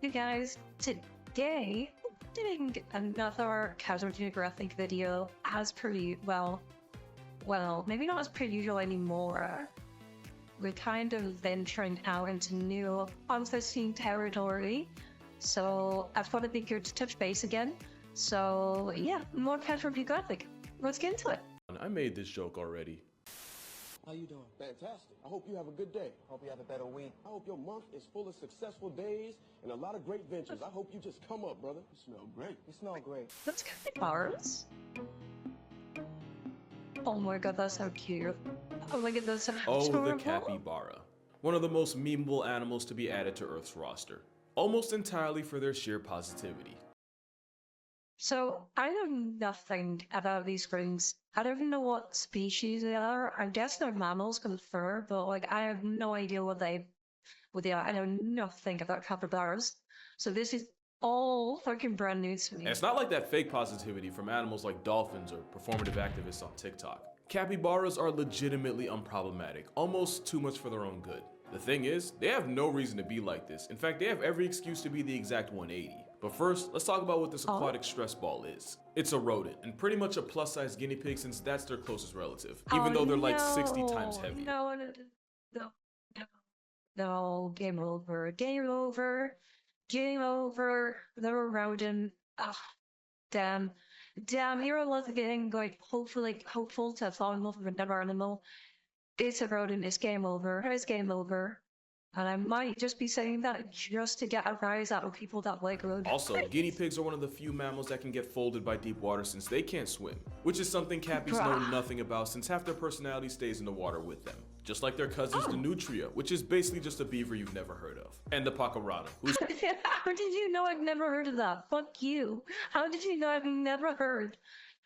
you guys. Today, doing another casual geographic video as per well, maybe not as per usual anymore. We're kind of venturing out into new unforeseen territory, so I thought it'd be good to touch base again. So yeah, more casual geographic. Let's get into it. I made this joke already. How you doing? Fantastic. I hope you have a good day. Hope you have a better week. I hope your month is full of successful days and a lot of great ventures. I hope you just come up, brother. You smell great. You smell great. That's capybaras. Oh my god, that's so cute. Oh my god, that's so adorable. The capybara. One of the most memeable animals to be added to Earth's roster. Almost entirely for their sheer positivity. So, I know nothing about these things. I don't even know what species they are. I guess they're mammals with fur, but like I have no idea what they are. I know nothing about capybaras. So this is all fucking brand new to me. And it's not like that fake positivity from animals like dolphins or performative activists on TikTok. Capybaras are legitimately unproblematic, almost too much for their own good. The thing is, they have no reason to be like this. In fact, they have every excuse to be the exact 180. But first, let's talk about what this aquatic stress ball is. It's a rodent, and pretty much a plus-size guinea pig since that's their closest relative, even though they're like 60 times heavier. No, game over, game over, game over, they're a rodent. Ah, damn, here I was again going hopeful to fall in love with another animal. It's a rodent, it's game over, it's game over. And I might just be saying that just to get a rise out of people that like rodents. Also, guinea pigs are one of the few mammals that can get folded by deep water since they can't swim, which is something cappies know nothing about since half their personality stays in the water with them. Just like their cousins, the nutria, which is basically just a beaver you've never heard of. And the pacarana, who's— How did you know I've never heard of that? Fuck you. How did you know I've never heard?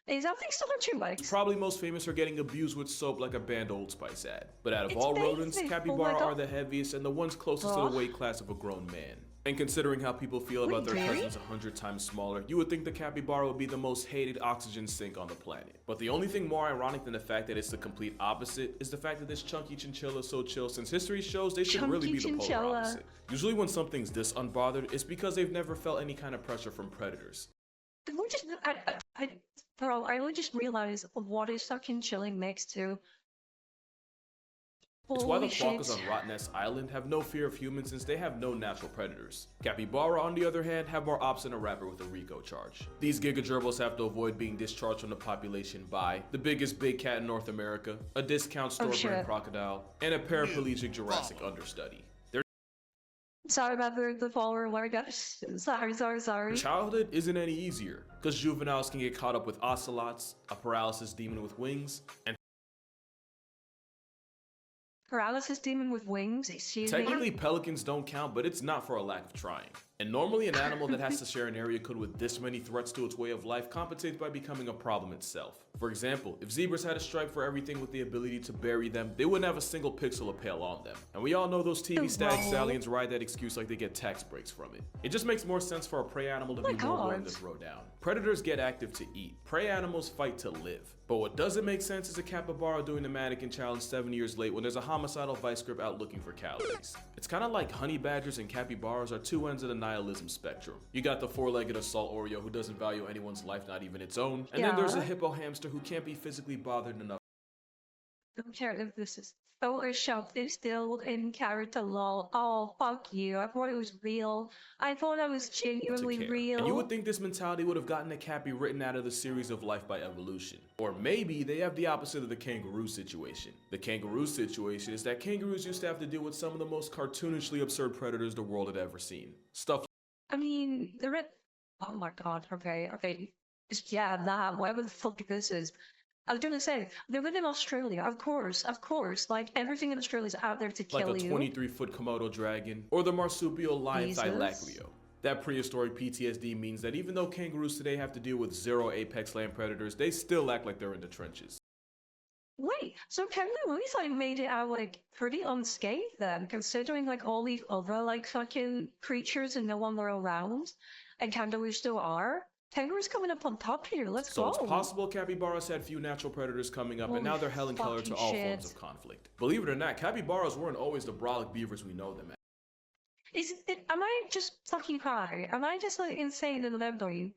Is that thing still on your legs? Probably most famous for getting abused with soap like a banned Old Spice ad. But out of all rodents, capybara are the heaviest and the ones closest to the weight class of a grown man. And considering how people feel about their cousins 100 times smaller, you would think the capybara would be the most hated oxygen sink on the planet. But the only thing more ironic than the fact that it's the complete opposite is the fact that this chunky chinchilla is so chill, since history shows they should really be the polar opposite. Usually when something's this unbothered, it's because they've never felt any kind of pressure from predators. Bro, I only just realized what is fucking chilling next to. It's why the quokkas on Rottnest Island have no fear of humans since they have no natural predators. Capybara, on the other hand, have more ops than a rapper with a RICO charge. These gigagerbils have to avoid being discharged from the population by the biggest big cat in North America, a discount store brand crocodile, and a paraplegic Jurassic understudy. Sorry about the follower word, guys. Sorry. Childhood isn't any easier, because juveniles can get caught up with ocelots, a paralysis demon with wings, and paralysis demon with wings, excuse me? Technically pelicans don't count, but it's not for a lack of trying. And normally an animal that has to share an area code with this many threats to its way of life compensates by becoming a problem itself. For example, if zebras had a stripe for everything with the ability to bury them, they wouldn't have a single pixel of pale on them. And we all know those TV stag stallions ride that excuse like they get tax breaks from it. It just makes more sense for a prey animal to be more willing to throw down. Predators get active to eat. Prey animals fight to live. But what doesn't make sense is a capybara doing the mannequin challenge 7 years late when there's a homicidal vice grip out looking for calories. It's kind of like honey badgers and capybaras are two ends of the nihilism spectrum. You got the four-legged assault Oreo who doesn't value anyone's life, not even its own, and then there's a hippo hamster who can't be physically bothered enough. I don't care if this is photoshopped, it's still in character, lol. Oh, fuck you. I thought it was real. I thought I was genuinely real. And you would think this mentality would have gotten a Cappy written out of the series of Life by Evolution. Or maybe they have the opposite of the kangaroo situation. The kangaroo situation is that kangaroos used to have to deal with some of the most cartoonishly absurd predators the world had ever seen. Stuff. I mean, oh my god, okay. Yeah, that, whatever the fuck this is. I was gonna say, they live in Australia, of course, like everything in Australia is out there to kill you. Like a 23-foot Komodo dragon, or the marsupial lion Thylacleo. That prehistoric PTSD means that even though kangaroos today have to deal with 0 apex land predators, they still act like they're in the trenches. Wait, so kangaroos like made it out like pretty unscathed then, considering like all these other like fucking creatures and no one were around, and kangaroos still are? Kangaroo's coming up on top here, let's go. So it's possible capybaras had few natural predators coming up, and now they're hell and color to all forms of conflict. Believe it or not, capybaras weren't always the brolic beavers we know them as. Is it? Am I just fucking high? Am I just like insane in the memory?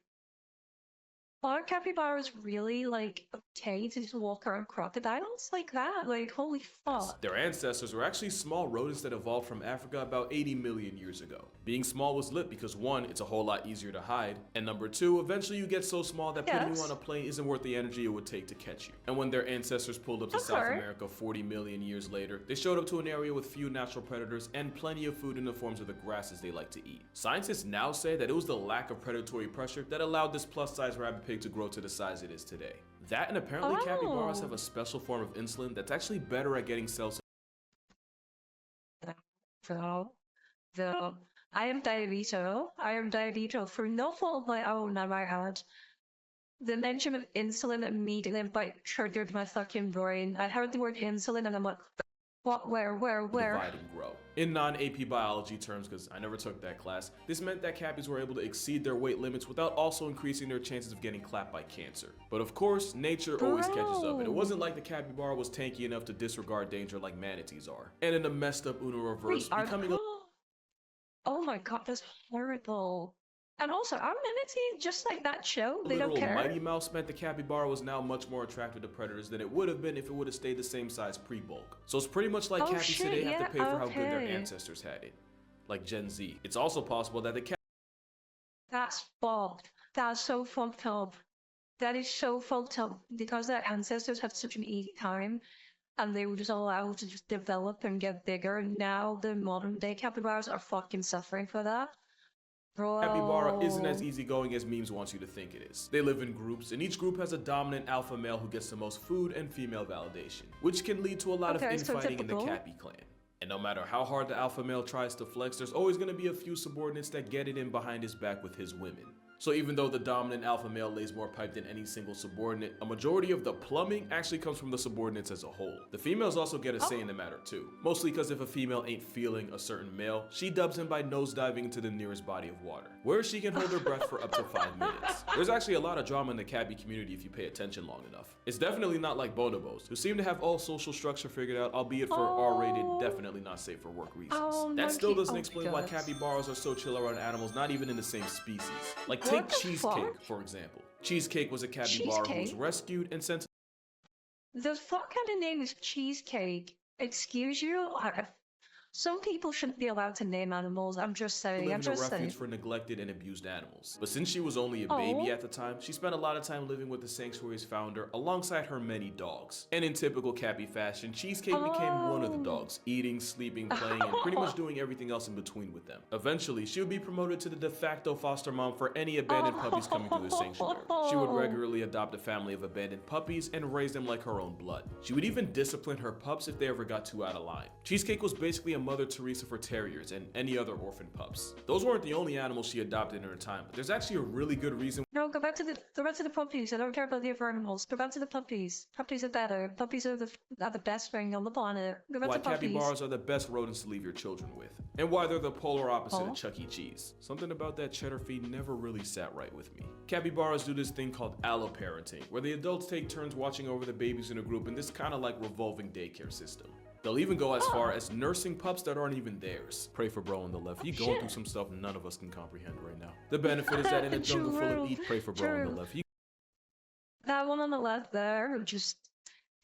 Are capybaras really like okay to just walk around crocodiles like that? Like holy fuck! Their ancestors were actually small rodents that evolved from Africa about 80 million years ago. Being small was lit because one, it's a whole lot easier to hide, and number two, eventually you get so small that putting you on a plane isn't worth the energy it would take to catch you. And when their ancestors pulled up to South America 40 million years later, they showed up to an area with few natural predators and plenty of food in the forms of the grasses they like to eat. Scientists now say that it was the lack of predatory pressure that allowed this plus-size rabbit pig to grow to the size it is today. That and apparently capybaras have a special form of insulin that's actually better at getting cells. Though I am diabetes through no fault of my own, I might add. The mention of insulin immediately like triggered my fucking brain. I heard the word insulin and I'm like, what, where? Divide and grow. In non-AP biology terms, because I never took that class, this meant that cappies were able to exceed their weight limits without also increasing their chances of getting clapped by cancer. But of course, nature always catches up, and it wasn't like the capybara was tanky enough to disregard danger like manatees are. And in a messed up Uno reverse, becoming a... Oh my god, that's horrible. And also, are manatees just like that show? They don't care. Mighty Mouse meant the capybara was now much more attractive to predators than it would have been if it would have stayed the same size pre-bulk. So it's pretty much like cappies today have to pay for how good their ancestors had it. Like Gen Z. It's also possible that the That's fucked. That's so fucked up. That is so fucked up because their ancestors had such an easy time and they were just allowed to just develop and get bigger. And now the modern day capybaras are fucking suffering for that. Capybara isn't as easygoing as memes wants you to think it is. They live in groups, and each group has a dominant alpha male who gets the most food and female validation, which can lead to a lot of infighting in the Cappy clan. And no matter how hard the alpha male tries to flex, there's always going to be a few subordinates that get it in behind his back with his women. So even though the dominant alpha male lays more pipe than any single subordinate, a majority of the plumbing actually comes from the subordinates as a whole. The females also get a say in the matter too, mostly because if a female ain't feeling a certain male, she dubs him by nosediving into the nearest body of water, where she can hold her breath for up to 5 minutes. There's actually a lot of drama in the Cappy community if you pay attention long enough. It's definitely not like bonobos, who seem to have all social structure figured out, albeit for R-rated, definitely not safe for work reasons. That still doesn't explain why capybaras are so chill around animals not even in the same species. Like take Cheesecake, for example. Cheesecake was a capybara who was rescued and sent to... The fuck kind of name is Cheesecake? Excuse you? Some people shouldn't be allowed to name animals, I'm just saying, live in a refuge for neglected and abused animals. But since she was only a baby at the time, she spent a lot of time living with the sanctuary's founder alongside her many dogs. And in typical Cappy fashion, Cheesecake became one of the dogs, eating, sleeping, playing, and pretty much doing everything else in between with them. Eventually, she would be promoted to the de facto foster mom for any abandoned puppies coming through the sanctuary. She would regularly adopt a family of abandoned puppies and raise them like her own blood. She would even discipline her pups if they ever got too out of line. Cheesecake was basically a Mother Teresa for terriers and any other orphan pups. Those weren't the only animals she adopted in her time, but there's actually a really good reason. No, go back to the puppies. I don't care about the other animals. Go back to the puppies. Puppies are better. Puppies are the best thing on the planet. Go back to puppies. Capybaras are the best rodents to leave your children with, and why they're the polar opposite of Chuck E. Cheese. Something about that cheddar feed never really sat right with me. Capybaras do this thing called alloparenting, where the adults take turns watching over the babies in a group in this kind of like revolving daycare system. They'll even go as far as nursing pups that aren't even theirs. Pray for bro on the left. He's going through some stuff none of us can comprehend right now. The benefit is that in a jungle full of eat, pray for bro on the left. That one on the left there,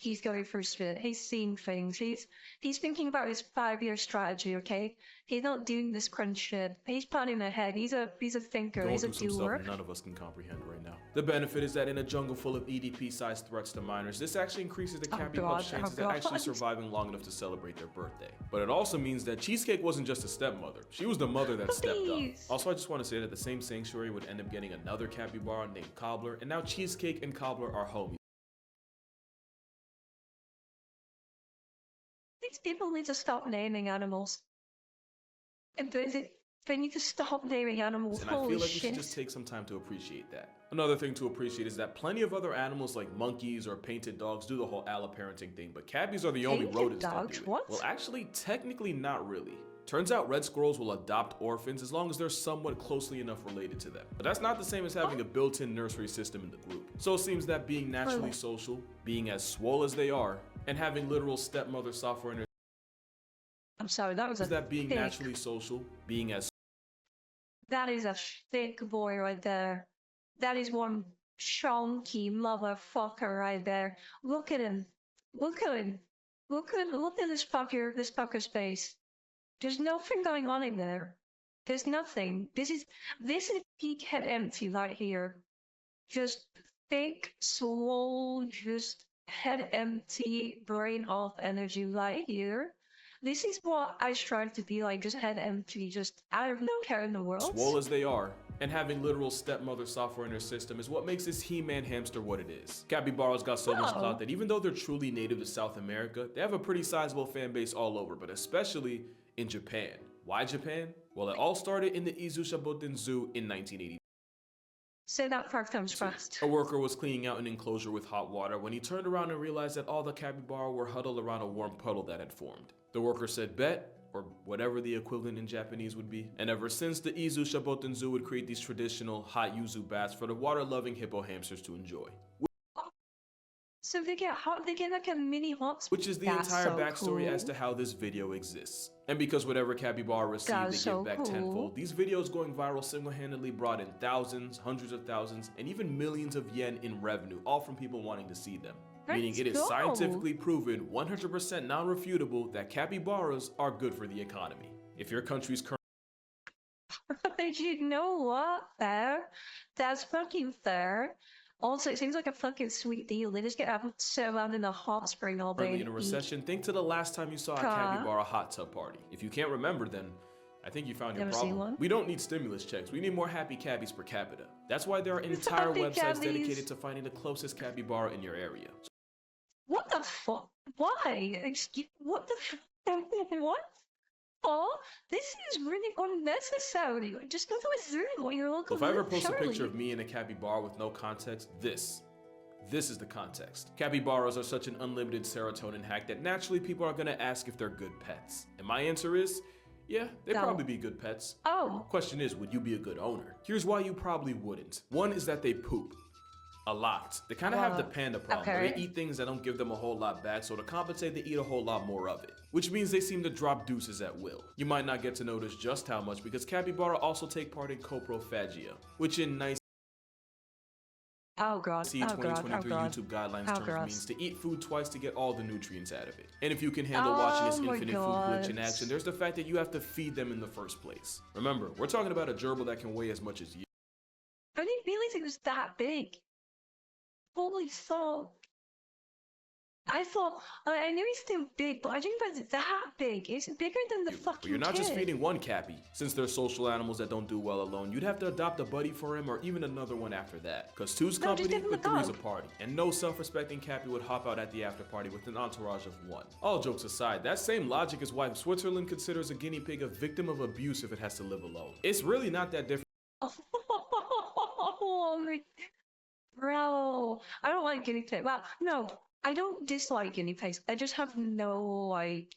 he's going through shit. He's seeing things. He's thinking about his 5-year strategy, okay? He's not doing this crunch shit. He's planning ahead. He's a thinker. He's a doer. None of us can comprehend right now. The benefit is that in a jungle full of EDP-sized threats to minors, this actually increases the Cappy pup's chances of actually surviving long enough to celebrate their birthday. But it also means that Cheesecake wasn't just a stepmother. She was the mother that stepped up. Also, I just want to say that the same sanctuary would end up getting another capybara named Cobbler, and now Cheesecake and Cobbler are homies. These people need to stop naming animals. And they need to stop naming animals. And I feel like we should just take some time to appreciate that. Another thing to appreciate is that plenty of other animals like monkeys or painted dogs do the whole alloparenting thing, but cappies are the only rodents that do it. What? Well, actually, technically not really. Turns out red squirrels will adopt orphans as long as they're somewhat closely enough related to them. But that's not the same as having a built-in nursery system in the group. So it seems that being naturally social, being as swole as they are, and having literal stepmother software in I'm sorry, that was a is that being thick, naturally social, being as that is a thick boy right there. That is one chunky motherfucker right there. Look at him. Look at him. Look at this fucker's face. There's nothing going on in there. There's nothing. This is peak head empty right here. Just thick, swole, just head empty, brain off energy right here. This is what I strive to be like, just head empty, just I have no care in the world. swole as they are, and having literal stepmother software in their system is what makes this He-Man hamster what it is. Capybaras got so much clout that even though they're truly native to South America, they have a pretty sizable fan base all over, but especially in Japan. Why Japan? Well, it all started in the Evolutionary Zoo in 1980. Say that part comes first. A worker was cleaning out an enclosure with hot water when he turned around and realized that all the capybara were huddled around a warm puddle that had formed. The worker said bet, or whatever the equivalent in Japanese would be. And ever since, the Izu Shaboten Zoo would create these traditional hot yuzu baths for the water-loving hippo hamsters to enjoy. So they get like a mini hot spring. Which is the entire backstory as to how this video exists. And because whatever capybara received, they give back tenfold, these videos going viral single-handedly brought in thousands, hundreds of thousands, and even millions of yen in revenue, all from people wanting to see them. Meaning it is scientifically proven, 100% non-refutable, that capybaras are good for the economy. If your country's current You know what? Fair. That's fucking fair. Also, it seems like a fucking sweet deal. They just get to sit around in a hot spring all day. in a recession, think to the last time you saw a capybara hot tub party. If you can't remember, then I think you found your problem. We don't need stimulus checks. We need more happy cabbies per capita. That's why there are entire websites dedicated to finding the closest capybara in your area. What the fuck? Why? What the fuck? What? Oh, this is really unnecessary. Just go through your local. If I ever post a picture of me in a capybara with no context, this is the context. Capybaras are such an unlimited serotonin hack that naturally people are gonna ask if they're good pets. And my answer is, yeah, they'd probably be good pets. Oh. Question is, would you be a good owner? Here's why you probably wouldn't. One is that they poop. A lot. They kind of have the panda problem, where they eat things that don't give them a whole lot back, so to compensate, they eat a whole lot more of it. Which means they seem to drop deuces at will. You might not get to notice just how much, because capybara also take part in coprophagia, which in nice Oh god. 2023 YouTube guidelines terms means to eat food twice to get all the nutrients out of it. And if you can handle watching this infinite food glitch in action, there's the fact that you have to feed them in the first place. Remember, we're talking about a gerbil that can weigh as much as you. I didn't realize it was that big. Holy fuck. I thought, I knew he's still big, but I didn't realize it's that big. It's bigger than the fucking But you're not just feeding one cappy. Since they're social animals that don't do well alone, you'd have to adopt a buddy for him or even another one after that. Cause two's company, but three's a party. And no self-respecting cappy would hop out at the after party with an entourage of one. All jokes aside, that same logic is why Switzerland considers a guinea pig a victim of abuse if it has to live alone. It's really not that different. Oh my... Bro, I don't like guinea pigs. Well, no, I don't dislike guinea pigs. I just have no, like,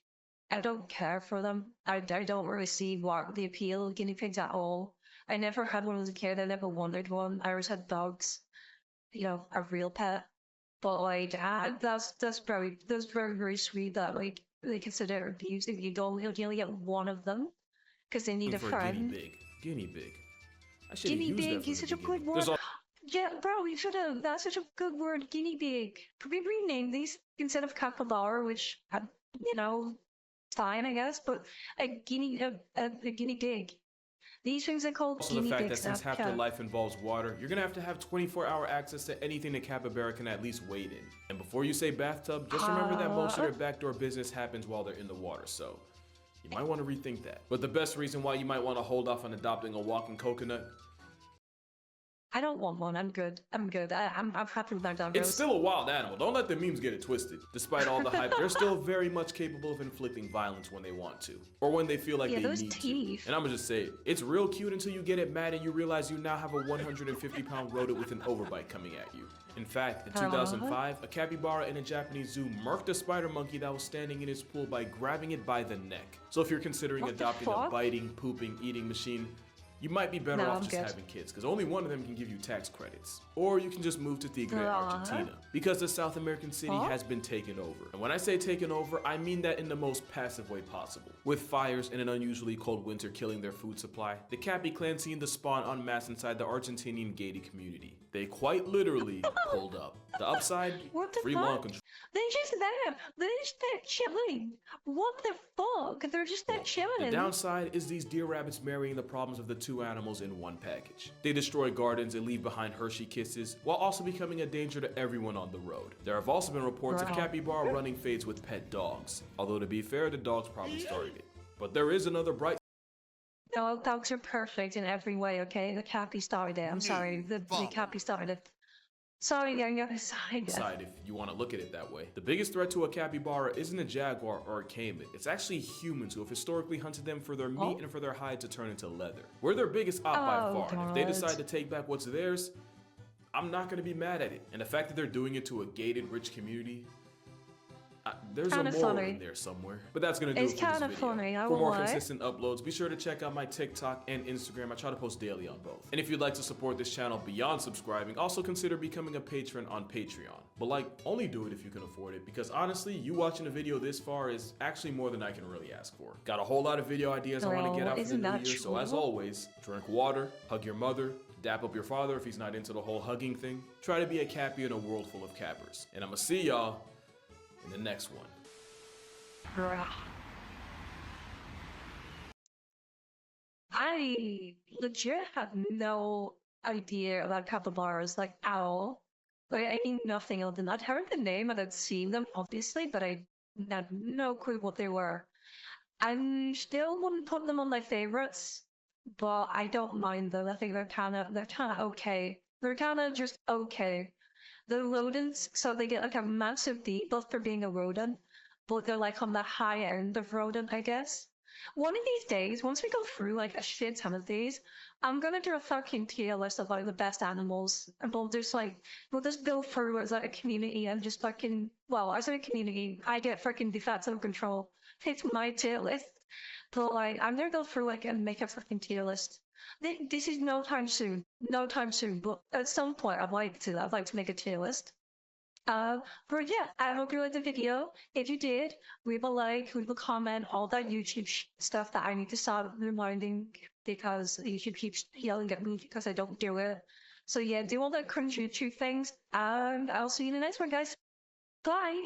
I don't care for them. I don't really see what the appeal of guinea pigs at all. I never had one as a kid. I never wanted one. I always had dogs, you know, a real pet. But like, that's very, very sweet that like they consider abuse if you only get one of them because they need a friend. Guinea pig. Guinea pig is such a good word. Yeah, bro, you should have. That's such a good word, guinea pig. Could we rename these instead of capybara, which, you know, fine, I guess, but a guinea pig. These things are called guinea pigs. Also the fact that since half their life involves water, you're gonna have 24-hour access to anything the capybara can at least wade in. And before you say bathtub, just remember that most of their backdoor business happens while they're in the water, so you might want to rethink that. But the best reason why you might want to hold off on adopting a walking coconut, I don't want one. I'm good. I'm happy with my dog. It's still a wild animal. Don't let the memes get it twisted. Despite all the hype, they're still very much capable of inflicting violence when they want to, or when they feel like they need to. And I'm gonna just say, it's real cute until you get it mad and you realize you now have a 150-pound rodent with an overbite coming at you. In fact, in 2005, a capybara in a Japanese zoo murked a spider monkey that was standing in its pool by grabbing it by the neck. So if you're considering adopting a biting, pooping, eating machine, you might be better No, off I'm just good. having kids, because only one of them can give you tax credits. Or you can just move to Tigre, Argentina, because the South American city has been taken over. And when I say taken over, I mean that in the most passive way possible. With fires and an unusually cold winter killing their food supply, the Cappy clan seemed to spawn en masse inside the Argentinian gated community. They quite literally pulled up. The upside, What the free fuck? lawn control. They're just there. They're just there chilling. What the fuck? They're just there chilling. The downside is these deer rabbits marrying the problems of the two animals in one package. They destroy gardens and leave behind Hershey kisses, while also becoming a danger to everyone on the road. There have also been reports of capybara running fades with pet dogs, although to be fair, the dogs probably started it. But there is another bright. No, dogs are perfect in every way, okay? The Cappy started it. I'm sorry. The Cappy started it. Sorry, yeah, sorry. Side if you want to look at it that way. The biggest threat to a capybara isn't a jaguar or a caiman. It's actually humans who have historically hunted them for their meat and for their hide to turn into leather. We're their biggest op by far, and if they decide to take back what's theirs, I'm not going to be mad at it. And the fact that they're doing it to a gated, rich community, there's a moral in there somewhere. But that's going to do it for this video. Funny, for more consistent uploads, be sure to check out my TikTok and Instagram. I try to post daily on both. And if you'd like to support this channel beyond subscribing, also consider becoming a patron on Patreon. But like, only do it if you can afford it, because honestly, you watching a video this far is actually more than I can really ask for. Got a whole lot of video ideas I want to get out for the new year, so as always, drink water, hug your mother, dap up your father if he's not into the whole hugging thing. Try to be a Cappy in a world full of cappers. And I'ma see y'all in the next one. I legit have no idea about capybaras, like at all. Like, I knew nothing other than I'd heard the name and I'd seen them, obviously, but I had no clue what they were. I still wouldn't put them on my favorites, but I don't mind them. I think they're kind of okay. They're kind of just okay. The rodents, so they get like a massive debuff for being a rodent, but they're like on the high end of rodent, I guess. One of these days, once we go through like a shit ton of these, I'm gonna do a fucking tier list of like the best animals, and we'll just go through as like a community and just fucking, well, as a community, I get fucking defensive control. It's my tier list, but like I'm gonna go through like and make a fucking tier list. This is no time soon, but at some point I'd like to make a tier list. But yeah, I hope you liked the video. If you did, leave a like, leave a comment, all that YouTube stuff that I need to start reminding because YouTube keeps yelling at me because I don't do it. So yeah, do all that cringe YouTube things, and I'll see you in the next one, guys. Bye!